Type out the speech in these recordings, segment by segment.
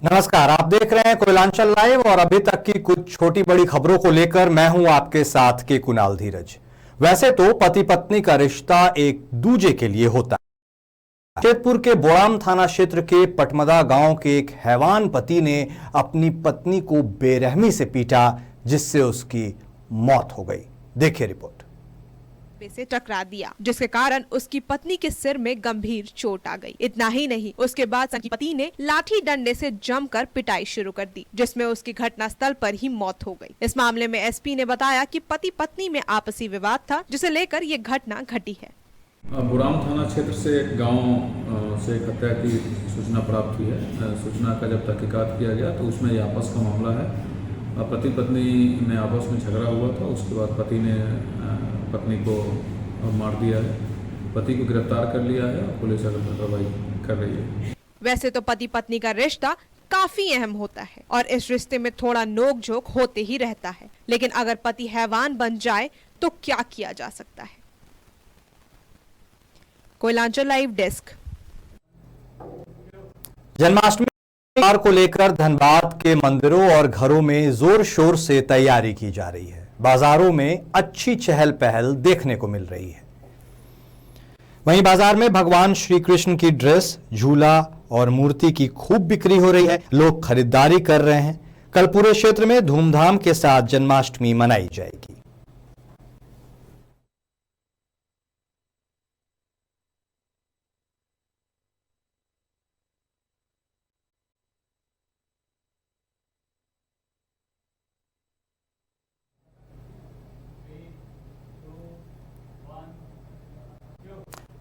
नमस्कार, आप देख रहे हैं कोयलांचल लाइव और अभी तक की कुछ छोटी बड़ी खबरों को लेकर मैं हूं आपके साथ के कुणाल धीरज। वैसे तो पति पत्नी का रिश्ता एक दूजे के लिए होता है। जमशेदपुर के बोड़ाम थाना क्षेत्र के पटमदा गांव के एक हैवान पति ने अपनी पत्नी को बेरहमी से पीटा, जिससे उसकी मौत हो गई। देखिए रिपोर्ट। से टकरा दिया, जिसके कारण उसकी पत्नी के सिर में गंभीर चोट आ गई। इतना ही नहीं, उसके बाद उसकी पति ने लाठी डंडे से जमकर पिटाई शुरू कर दी, जिसमें उसकी घटनास्थल पर ही मौत हो गई। इस मामले में एसपी ने बताया कि पति पत्नी में आपसी विवाद था, जिसे लेकर ये घटना घटी है। बुराम थाना क्षेत्र से गांव से एक हत्या की सूचना प्राप्त हुई है। सूचना का जब तहकीकात किया गया तो उसमें ये आपस का मामला है। पति पत्नी में आपस में झगड़ा हुआ था। उसके बाद पति ने पत्नी को मार दिया है। पति को गिरफ्तार कर लिया है और पुलिस अगर कार्रवाई कर रही है। वैसे तो पति पत्नी का रिश्ता काफी अहम होता है और इस रिश्ते में थोड़ा नोक झोंक होते ही रहता है, लेकिन अगर पति हैवान बन जाए तो क्या किया जा सकता है। Koylanchal live desk. जन्माष्टमी को लेकर धनबाद के मंदिरों और घरों में जोर शोर से तैयारी की जा रही है। बाजारों में अच्छी चहल पहल देखने को मिल रही है। वहीं बाजार में भगवान श्री कृष्ण की ड्रेस, झूला और मूर्ति की खूब बिक्री हो रही है। लोग खरीदारी कर रहे हैं। कल पूरे क्षेत्र में धूमधाम के साथ जन्माष्टमी मनाई जाएगी।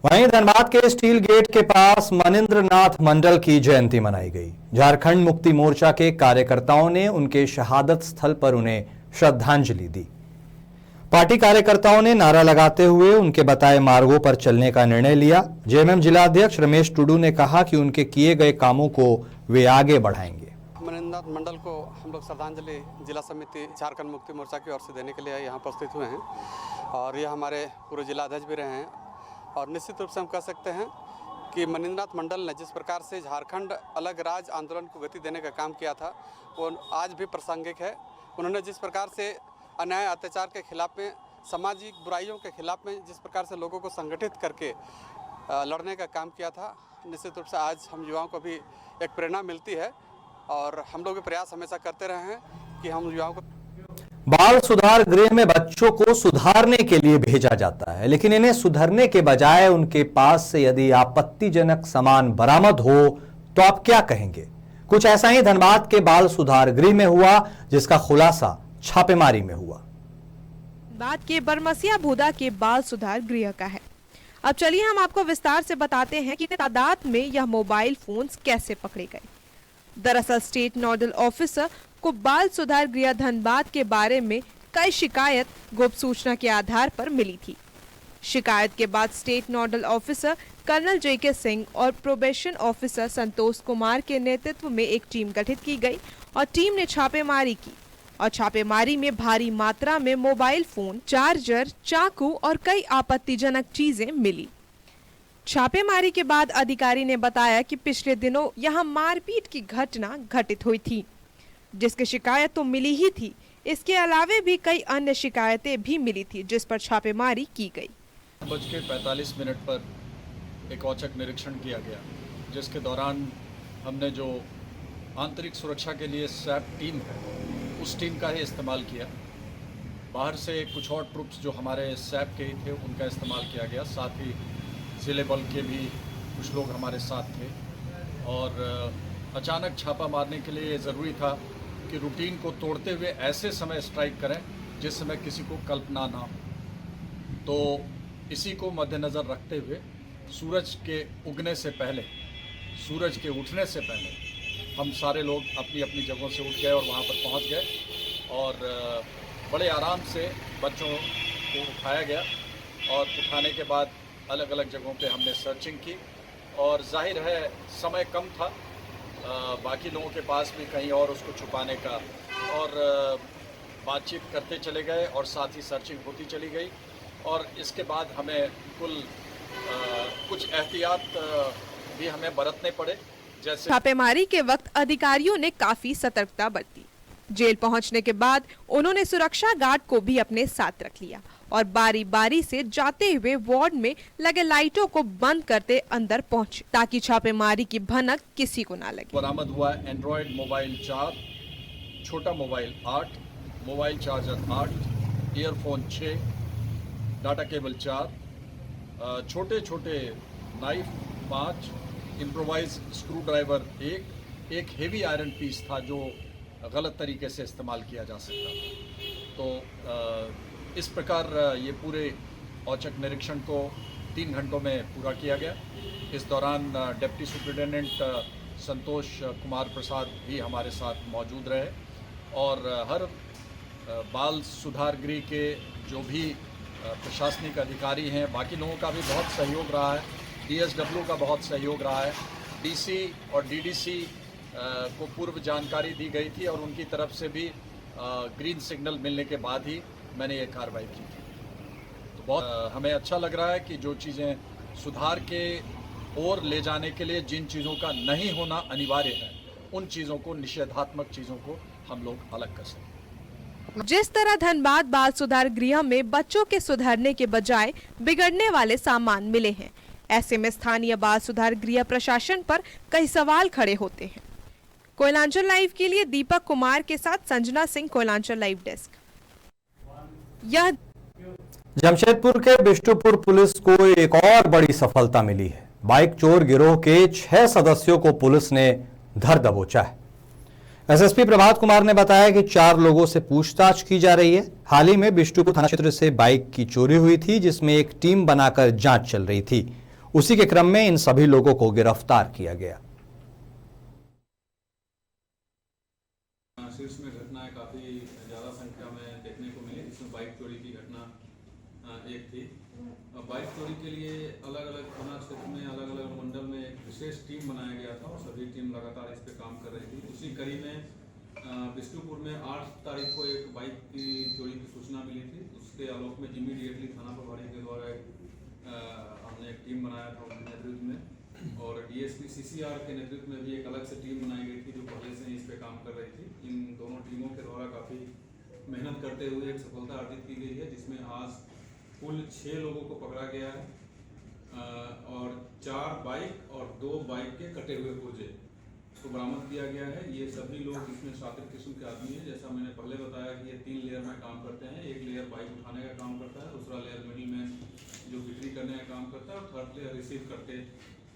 वहीं धनबाद के स्टील गेट के पास मनिंद्रनाथ मंडल की जयंती मनाई गई। झारखंड मुक्ति मोर्चा के कार्यकर्ताओं ने उनके शहादत स्थल पर उन्हें श्रद्धांजलि दी। पार्टी कार्यकर्ताओं ने नारा लगाते हुए उनके बताए मार्गों पर चलने का निर्णय लिया। जेएमएम जिला अध्यक्ष रमेश टुडू ने कहा कि उनके किए गए कामों को वे आगे बढ़ाएंगे। मनिंद्रनाथ मंडल को हम लोग श्रद्धांजलि जिला समिति झारखंड मुक्ति मोर्चा की ओर से देने के लिए यहाँ उपस्थित हुए हैं और ये हमारे पूर्व जिला अध्यक्ष भी रहे हैं। और निश्चित रूप से हम कह सकते हैं कि मनिंद्रनाथ मंडल ने जिस प्रकार से झारखंड अलग राज्य आंदोलन को गति देने का काम किया था वो आज भी प्रासंगिक है। उन्होंने जिस प्रकार से अन्याय अत्याचार के खिलाफ में, सामाजिक बुराइयों के खिलाफ में जिस प्रकार से लोगों को संगठित करके लड़ने का काम किया था, निश्चित रूप से आज हम युवाओं को भी एक प्रेरणा मिलती है और हम लोग भी प्रयास हमेशा करते रहे हैं कि हम युवाओं को। बाल सुधार गृह में बच्चों को सुधारने के लिए भेजा जाता है, लेकिन इन्हें सुधरने के बजाय उनके पास से यदि आपत्तिजनक सामान बरामद हो तो आप क्या कहेंगे। कुछ ऐसा ही धनबाद के बाल सुधार गृह में हुआ, जिसका खुलासा छापेमारी में हुआ। धनबाद के बरमसिया भूदा के बाल सुधार गृह का है। अब चलिए हम आपको विस्तार से बताते हैं कि तादाद में यह मोबाइल फोन्स कैसे पकड़े गए। दरअसल स्टेट नोडल ऑफिसर को बाल सुधार गृह धनबाद के बारे में कई शिकायत गुप्त सूचना के आधार पर मिली थी। शिकायत के बाद स्टेट नोडल ऑफिसर कर्नल जेके सिंह और प्रोबेशन ऑफिसर संतोष कुमार के नेतृत्व में एक टीम गठित की गई और टीम ने छापेमारी की और छापेमारी में भारी मात्रा में मोबाइल फोन, चार्जर, चाकू और कई आपत्तिजनक चीजें मिली। छापेमारी के बाद अधिकारी ने बताया कि पिछले दिनों यहां मारपीट की घटना घटित हुई थी, जिसकी शिकायत तो मिली ही थी। इसके अलावे भी कई अन्य शिकायतें भी मिली थी, जिस पर छापेमारी की गई। 9:45 पर एक औचक निरीक्षण किया गया, जिसके दौरान हमने जो आंतरिक सुरक्षा के लिए सैप टीम है, उस टीम का ही इस्तेमाल किया। बाहर से कुछ और ट्रुप्स जो हमारे सैप के ही थे उनका इस्तेमाल किया गया। साथ ही जिले बल के भी कुछ लोग हमारे साथ थे और अचानक छापा मारने के लिए ज़रूरी था कि रूटीन को तोड़ते हुए ऐसे समय स्ट्राइक करें जिस समय किसी को कल्पना ना हो। तो इसी को मद्देनज़र रखते हुए सूरज के उगने से पहले, सूरज के उठने से पहले हम सारे लोग अपनी अपनी जगहों से उठ गए और वहाँ पर पहुँच गए और बड़े आराम से बच्चों को उठाया गया और उठाने के बाद अलग अलग जगहों पे हमने सर्चिंग की और जाहिर है समय कम था, बाकी लोगों के पास भी कहीं और उसको छुपाने का, और बातचीत करते चले गए और साथ ही सर्चिंग होती चली गई। और इसके बाद हमें कुछ एहतियात भी हमें बरतने पड़े जैसे छापेमारी के वक्त अधिकारियों ने काफी सतर्कता बरती। जेल पहुंचने के बाद उन्होंने सुरक्षा गार्ड को भी अपने साथ रख लिया और बारी बारी से जाते हुए वार्ड में लगे लाइटों को बंद करते अंदर पहुंचे ताकि छापेमारी की भनक किसी को ना लगे। बरामद हुआ एंड्रॉयड मोबाइल 4, छोटा mobile 8, mobile charger 8, earphone 6, data cable 4, छोटे छोटे नाइफ 5, इम्प्रोवाइज स्क्रू ड्राइवर 1, एक हेवी आयरन पीस था जो गलत तरीके से इस्तेमाल किया जा सकता था। तो इस प्रकार ये पूरे औचक निरीक्षण को 3 घंटों में पूरा किया गया। इस दौरान डिप्टी सुपरिटेंडेंट संतोष कुमार प्रसाद भी हमारे साथ मौजूद रहे और हर बाल सुधार गृह के जो भी प्रशासनिक अधिकारी हैं, बाकी लोगों का भी बहुत सहयोग रहा है। DSW का बहुत सहयोग रहा है। DC और DDC को पूर्व जानकारी दी गई थी और उनकी तरफ से भी ग्रीन सिग्नल मिलने के बाद ही मैंने ये कार्रवाई की थी। तो बहुत हमें अच्छा लग रहा है कि जो चीज़ें सुधार के ओर ले जाने के लिए जिन चीज़ों का नहीं होना अनिवार्य है, उन चीज़ों को, निषेधात्मक चीज़ों को हम लोग अलग कर सकें। जिस तरह धनबाद बाल सुधार गृह में बच्चों के सुधरने के बजाय बिगड़ने वाले सामान मिले हैं, ऐसे में स्थानीय बाल सुधार गृह प्रशासन पर कई सवाल खड़े होते हैं। कोयलांचल लाइव के लिए दीपक कुमार के साथ संजना सिंह, कोयलांचल लाइव डेस्क। यह जमशेदपुर के बिष्टुपुर पुलिस को एक और बड़ी सफलता मिली है। बाइक चोर गिरोह के 6 सदस्यों को पुलिस ने धर दबोचा है। SSP प्रभात कुमार ने बताया कि 4 लोगों से पूछताछ की जा रही है। हाल ही में बिष्टुपुर थाना क्षेत्र से बाइक की चोरी हुई थी, जिसमें एक टीम बनाकर जांच चल रही थी। उसी के क्रम में इन सभी लोगों को गिरफ्तार किया गया। शीर्ष में घटनाएं काफ़ी ज़्यादा संख्या में देखने को मिली, जिसमें बाइक चोरी की घटना एक थी। बाइक चोरी के लिए अलग अलग थाना क्षेत्र में, अलग अलग मंडल में एक विशेष टीम बनाया गया था और सभी टीम लगातार इस पे काम कर रही थी। उसी कड़ी में बिष्टुपुर में 8 तारीख को एक बाइक की चोरी की सूचना मिली थी। उसके आलोक में इमीडिएटली थाना प्रभारी के द्वारा हमने एक टीम बनाया था उनके नेतृत्व में, और DSP CCR के नेतृत्व में भी एक अलग से टीम बनाई गई थी जो पहले से ही इस पे काम कर रही थी। इन दोनों टीमों के द्वारा काफ़ी मेहनत करते हुए एक सफलता अर्जित की गई है, जिसमें आज कुल 6 लोगों को पकड़ा गया है और 4 बाइक और 2 बाइक के कटे हुए पुर्जे को बरामद किया गया है। ये सभी लोग इसमें शातिर किस्म के आदमी हैं। जैसा मैंने पहले बताया कि ये 3 लेयर में काम करते हैं। एक लेयर बाइक उठाने का काम करता है, दूसरा लेयर मिडिल में जो बिक्री करने का काम करता है, और थर्ड लेयर रिसीव करके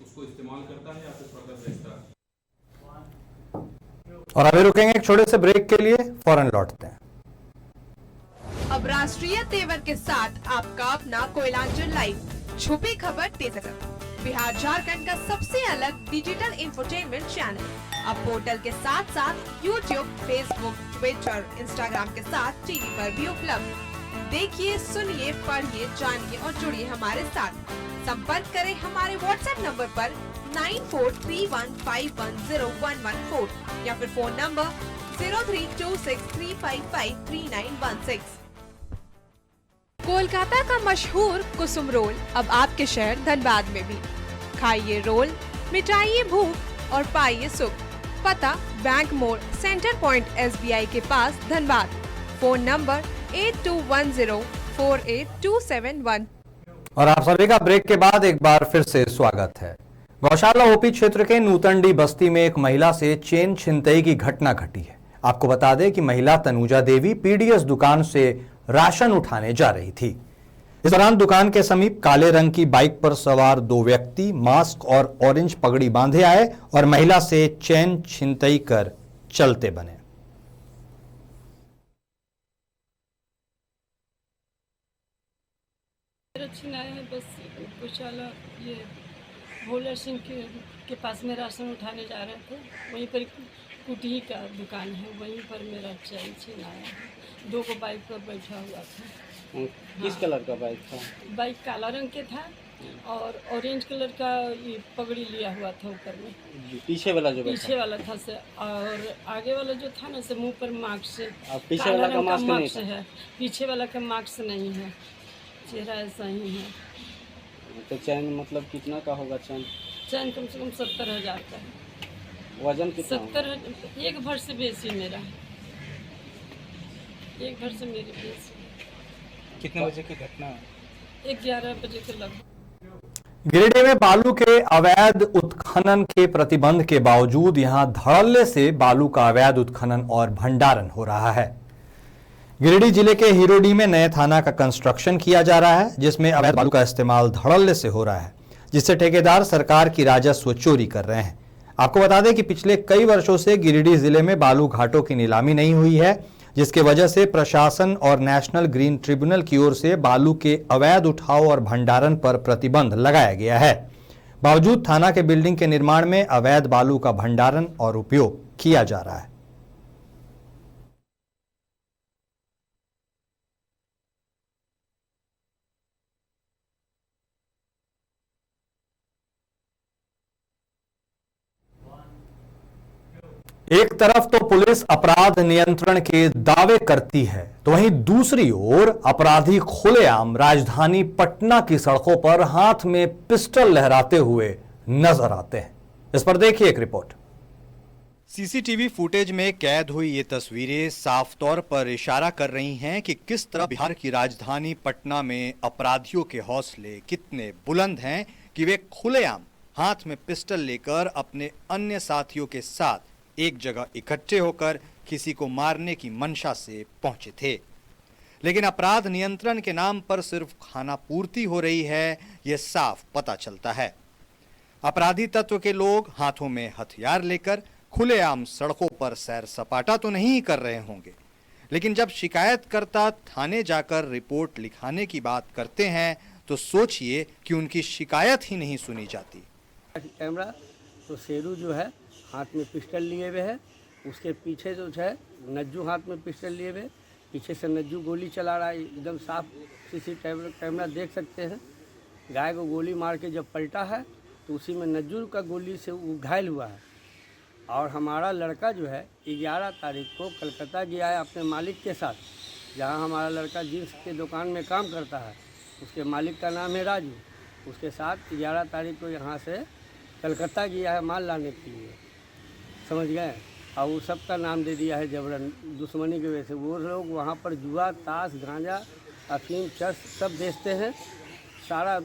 उसको इस्तेमाल करता है या फिर फर्दर भेजता है। और अभी रुकेंगे एक छोटे से ब्रेक के लिए, फौरन लौटते हैं। अब राष्ट्रीय तेवर के साथ आपका अपना कोयलांचल लाइव, छुपी खबर तेज नजर, बिहार झारखंड का सबसे अलग डिजिटल इंफोटेनमेंट चैनल। अब पोर्टल के साथ साथ यूट्यूब, फेसबुक, ट्विटर, इंस्टाग्राम के साथ टीवी पर भी उपलब्ध। देखिए, सुनिए, पढ़िए, जानिए और जुड़िए हमारे साथ। संपर्क करें हमारे व्हाट्सएप नंबर पर 9431510114 या फिर फोन नंबर 032635539116। कोलकाता का मशहूर कुसुम रोल अब आपके शहर धनबाद में भी। खाइए रोल, मिटाइए भूख और पाइए सुख। पता बैंक मोड़, सेंटर पॉइंट SBI के पास, धनबाद। Phone number 8210482771। और आप सभी का ब्रेक के बाद एक बार फिर से स्वागत है। गौशाला OP क्षेत्र के नूतनडी बस्ती में एक महिला से चेन छिनतई की घटना घटी है। आपको बता दें कि महिला तनुजा देवी PDS दुकान से राशन उठाने जा रही थी। इस दौरान दुकान के समीप काले रंग की बाइक पर सवार 2 व्यक्ति मास्क और ऑरेंज पगड़ी बांधे आए और महिला से चेन छिनतई कर चलते बने। है बस गौशाला ये भोला सिंह के पास में राशन उठाने जा रहे थे। वहीं पर कुटी का दुकान है, वहीं पर मेरा चैन छिनाया है। 2 को बाइक पर बैठा हुआ था। किस कलर का बाइक था? बाइक काला रंग के था और ऑरेंज कलर का ये पगड़ी लिया हुआ था ऊपर में। पीछे वाला जो पीछे वाला था से, और आगे वाला जो था ना से मुंह पर मास्क से। पीछे वाला का मास्क नहीं है, पीछे वाला का मास्क नहीं है, चेहरा ऐसा ही है। तो चैन मतलब कितना का होगा? चैन कम से कम 70,000 का है। वजन कितना होगा? 70, एक भर से बेसी मेरा, एक भर से मेरी बेसी। कितने बजे की घटना है? 11 बजे के लगभग। गिरिडीह में बालू के अवैध उत्खनन के प्रतिबंध के बावजूद यहां धड़ल्ले से बालू का अवैध उत्खनन और भंडारण हो रहा है। गिरिडीह जिले के हीरोडीह में नए थाना का कंस्ट्रक्शन किया जा रहा है, जिसमें अवैध बालू का इस्तेमाल धड़ल्ले से हो रहा है, जिससे ठेकेदार सरकार की राजस्व चोरी कर रहे हैं। आपको बता दें कि पिछले कई वर्षों से गिरिडीह जिले में बालू घाटों की नीलामी नहीं हुई है, जिसके वजह से प्रशासन और नेशनल ग्रीन ट्रिब्यूनल की ओर से बालू के अवैध उठाव और भंडारण पर प्रतिबंध लगाया गया है। बावजूद थाना के बिल्डिंग के निर्माण में अवैध बालू का भंडारण और उपयोग किया जा रहा है। एक तरफ तो पुलिस अपराध नियंत्रण के दावे करती है, तो वहीं दूसरी ओर अपराधी खुलेआम राजधानी पटना की सड़कों पर हाथ में पिस्टल लहराते हुए नजर आते हैं। इस पर देखिए एक रिपोर्ट। सीसीटीवी फुटेज में कैद हुई ये तस्वीरें साफ तौर पर इशारा कर रही हैं कि किस तरह बिहार की राजधानी पटना में अपराधियों के हौसले कितने बुलंद हैं कि वे खुलेआम हाथ में पिस्टल लेकर अपने अन्य साथियों के साथ एक जगह इकट्ठे होकर किसी को मारने की मंशा से पहुंचे थे। लेकिन अपराध नियंत्रण के नाम पर सिर्फ खाना पूर्ति हो रही है, यह साफ पता चलता है। अपराधी तत्व के लोग हाथों में हथियार लेकर खुलेआम सड़कों पर सैर सपाटा तो नहीं कर रहे होंगे, लेकिन जब शिकायतकर्ता थाने जाकर रिपोर्ट लिखाने की बात करते हैं तो सोचिए कि उनकी शिकायत ही नहीं सुनी जाती। कैमरा तो शेरू जो है हाथ में पिस्टल लिए हुए है, उसके पीछे जो है नज्जू हाथ में पिस्टल लिए हुए, पीछे से नज्जू गोली चला रहा है। एकदम साफ सीसीटीवी कैमरा देख सकते हैं। गाय को गोली मार के जब पलटा है तो उसी में नज्जू का गोली से वो घायल हुआ है। और हमारा लड़का जो है 11 तारीख को कलकत्ता गया है अपने मालिक के साथ, जहां हमारा लड़का जींस के दुकान में काम करता है, उसके मालिक का नाम है राजू। उसके साथ 11 तारीख को यहाँ से कलकत्ता गया है माल लाने के लिए, समझ गए। और वो सब का नाम दे दिया है जबरन, दुश्मनी की वजह से। वो लोग वहाँ पर जुआ, ताश, गांजा, अफीम, चर्च सब बेचते हैं, सारा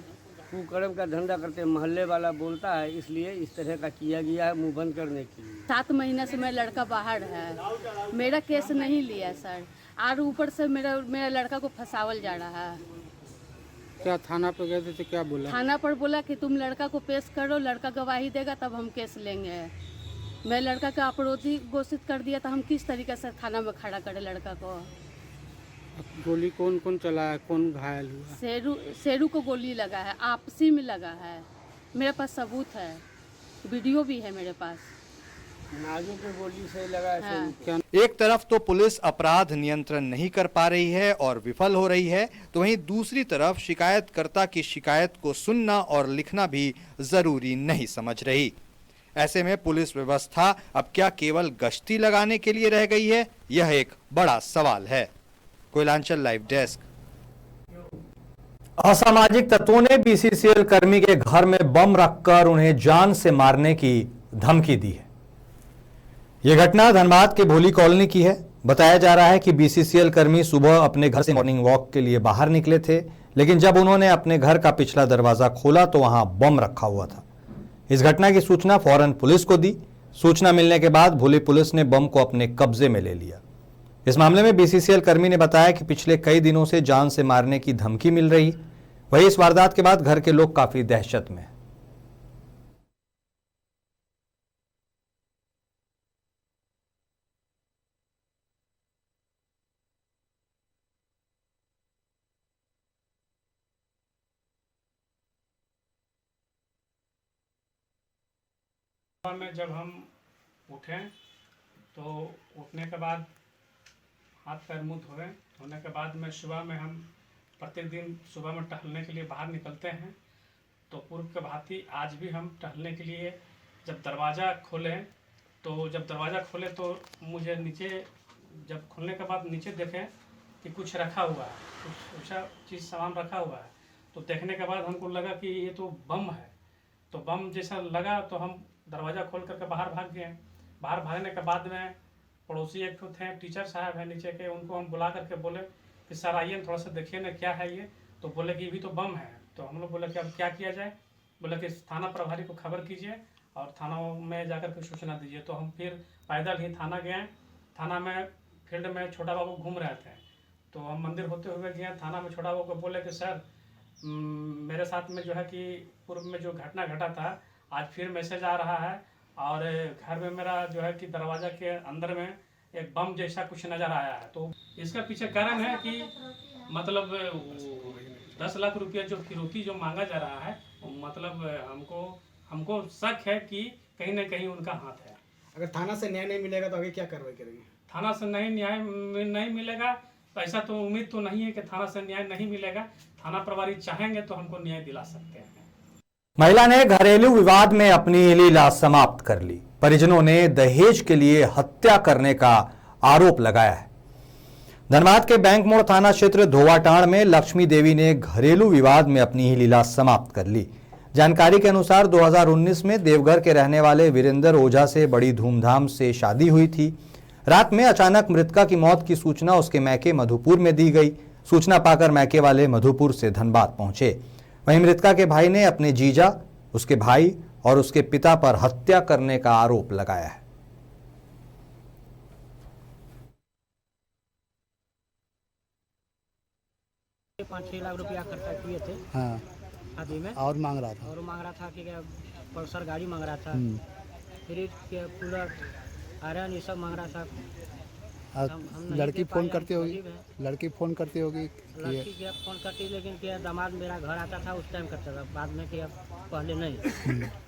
कुकर्म का धंधा करते हैं। मोहल्ले वाला बोलता है, इसलिए इस तरह का किया गया है मुंह बंद करने के लिए। 7 महीने से मेरा लड़का बाहर है, मेरा केस नहीं लिया सर, और ऊपर से मेरा लड़का को फंसावल जा रहा है। क्या थाना पे गए थे तो क्या बोला? थाना पर बोला कि तुम लड़का को पेश करो, लड़का गवाही देगा तब हम केस लेंगे। मैं लड़का का अपराधी घोषित कर दिया, तो हम किस तरीके से थाना में खड़ा करें लड़का को? गोली कौन कौन चलाया, कौन घायल हुआ? शेरू को गोली लगा है, आपसी में लगा है, मेरे पास सबूत है, वीडियो भी है मेरे पास। नाजू के गोली से लगा है। हाँ। एक तरफ तो पुलिस अपराध नियंत्रण नहीं कर पा रही है और विफल हो रही है, तो वहीं दूसरी तरफ शिकायतकर्ता की शिकायत को सुनना और लिखना भी जरूरी नहीं समझ रही। ऐसे में पुलिस व्यवस्था अब क्या केवल गश्ती लगाने के लिए रह गई है, यह एक बड़ा सवाल है। Koylanchal live desk. असामाजिक तत्वों ने बीसीसीएल कर्मी के घर में बम रखकर उन्हें जान से मारने की धमकी दी है। यह घटना धनबाद के भोली कॉलोनी की है। बताया जा रहा है कि बीसीसीएल कर्मी सुबह अपने घर से मॉर्निंग वॉक के लिए बाहर निकले थे, लेकिन जब उन्होंने अपने घर का पिछला दरवाजा खोला तो वहां बम रखा हुआ था। इस घटना की सूचना फौरन पुलिस को दी। सूचना मिलने के बाद भोली पुलिस ने बम को अपने कब्जे में ले लिया। इस मामले में बीसीसीएल कर्मी ने बताया कि पिछले कई दिनों से जान से मारने की धमकी मिल रही। वहीं इस वारदात के बाद घर के लोग काफी दहशत में हैं। में जब हम उठे तो उठने के बाद हाथ पैर मुंह धोने के बाद में सुबह में हम प्रत्येक दिन सुबह में टहलने के लिए बाहर निकलते हैं। तो पूर्व के भांति आज भी हम टहलने के लिए जब दरवाज़ा खोले तो मुझे नीचे जब खुलने के बाद नीचे देखें कि कुछ रखा हुआ है, कुछ ऐसा चीज़ सामान रखा हुआ है। तो देखने के बाद हमको लगा कि ये तो बम है। तो बम जैसा लगा तो हम दरवाज़ा खोल करके बाहर भाग गए। बाहर भागने के बाद में पड़ोसी एक तो थे, टीचर साहब है नीचे के, उनको हम बुला करके बोले कि सर आइए थोड़ा सा देखिए ना क्या है ये। तो बोले कि भी तो बम है। तो हम लोग बोले कि अब क्या किया जाए। बोले कि थाना प्रभारी को खबर कीजिए और थाना में जाकर के सूचना दीजिए। तो हम फिर पैदल ही थाना गए। थाना में फील्ड में छोटा बाबू घूम रहे थे, तो हम मंदिर होते हुए गए थाना में। छोटा बाबू को बोले कि सर मेरे साथ में जो है कि पूर्व में जो घटना घटा था, आज फिर मैसेज आ रहा है और घर में मेरा जो है कि दरवाज़ा के अंदर में एक बम जैसा कुछ नज़र आया है। तो इसका पीछे कारण है कि मतलब 10 लाख रुपया जो फिरौती जो मांगा जा रहा है, मतलब हमको शक है कि कहीं ना कहीं उनका हाथ है। अगर थाना से न्याय नहीं मिलेगा तो आगे क्या कार्रवाई करेंगे? थाना से न्याय नहीं मिलेगा तो ऐसा तो उम्मीद तो नहीं है कि थाना से न्याय नहीं मिलेगा। थाना प्रभारी चाहेंगे तो हमको न्याय दिला सकते हैं। महिला ने घरेलू विवाद में अपनी लीला समाप्त कर ली। परिजनों ने दहेज के लिए हत्या करने का आरोप लगाया है। धनबाद के बैंक मोड़ थाना क्षेत्र धोवाटांड़ में लक्ष्मी देवी ने घरेलू विवाद में अपनी ही लीला समाप्त कर ली। जानकारी के अनुसार 2019 में देवघर के रहने वाले वीरेंद्र ओझा से बड़ी धूमधाम से शादी हुई थी। रात में अचानक मृतका की मौत की सूचना उसके मैके मधुपुर में दी गई। सूचना पाकर मैके वाले मधुपुर से धनबाद पहुंचे। वहीं मृतका के भाई ने अपने जीजा, उसके भाई और उसके पिता पर हत्या करने का आरोप लगाया है। 5-6 लाख रुपया खर्चा किए थे। हाँ। शादी में और मांग रहा था कि पल्सर गाड़ी मांग रहा था, फ्रिज के कूलर आयरन ये सब मांग रहा था। लड़की फोन करती होगी लड़की फोन करती फोन करती, लेकिन क्या दामाद मेरा घर आता था उस टाइम करता था, बाद में क्या पहले नहीं।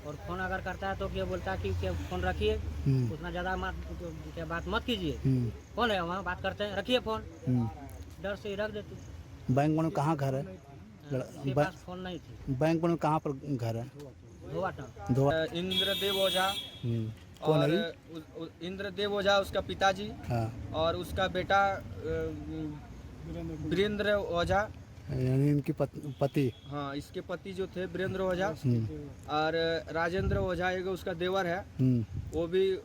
और फोन अगर करता है तो क्या बोलता है कि क्या फोन रखिए, उतना ज़्यादा क्या बात मत कीजिए, फोन है वहाँ बात करते हैं, रखिए फोन, डर से ही रख देती। बैंक में कहाँ घर है? फोन नहीं थी। बैंक में कहाँ पर घर है? इंद्रदेव ओझा। कौन और इंद्रदेव ओझा उसका पिताजी। हाँ। और उसका बेटा वीरेंद्र ओझा, यानी इनकी पति। हाँ, इसके पति जो थे वीरेंद्र ओझा। और राजेंद्र ओझा एक उसका देवर है, वो भी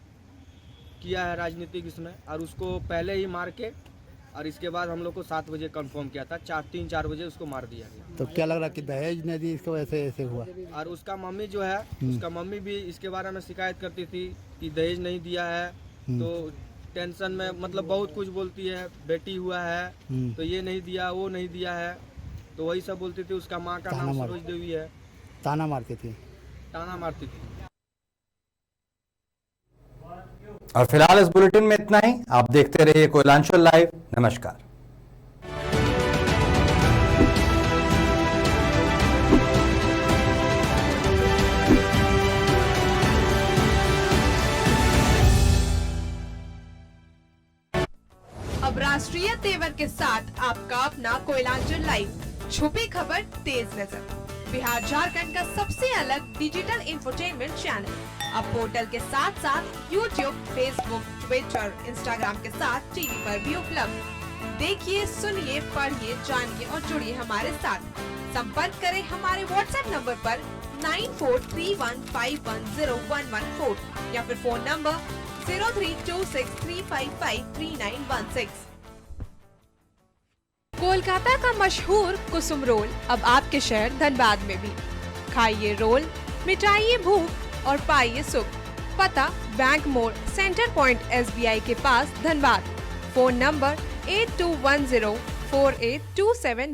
किया है राजनीतिक इसमें। और उसको पहले ही मार के और इसके बाद हम लोग को 7 बजे कंफर्म किया था, 3-4 बजे उसको मार दिया गया। तो क्या लग रहा है कि दहेज नहीं दी इसको वजह से ऐसे हुआ? और उसका मम्मी जो है, उसका मम्मी भी इसके बारे में शिकायत करती थी कि दहेज नहीं दिया है, तो टेंशन में मतलब बहुत कुछ बोलती है, बेटी हुआ है तो ये नहीं दिया, वो नहीं दिया है, तो वही सब बोलती थी। उसका माँ का नाम सरोज देवी है। ताना मारती थी। और फिलहाल इस बुलेटिन में इतना ही। आप देखते रहिए कोयलांचल लाइव। नमस्कार। अब राष्ट्रीय तेवर के साथ आपका अपना कोयलांचल लाइव, छुपी खबर तेज नजर, बिहार झारखंड का सबसे अलग डिजिटल इंफोटेनमेंट चैनल। अब पोर्टल के साथ साथ यूट्यूब, फेसबुक, ट्विटर, इंस्टाग्राम के साथ टीवी पर भी उपलब्ध। देखिए, सुनिए, पढ़िए, जानिए और जुड़िए हमारे साथ। संपर्क करें हमारे व्हाट्सएप नंबर पर 9431510114 या फिर फोन नंबर 032635533916। कोलकाता का मशहूर कुसुम रोल अब आपके शहर धनबाद में भी। खाइए रोल, मिटाइए भूख और पाइए सुख। पता बैंक मोड़, सेंटर पॉइंट SBI के पास, धनबाद। Phone number 82104827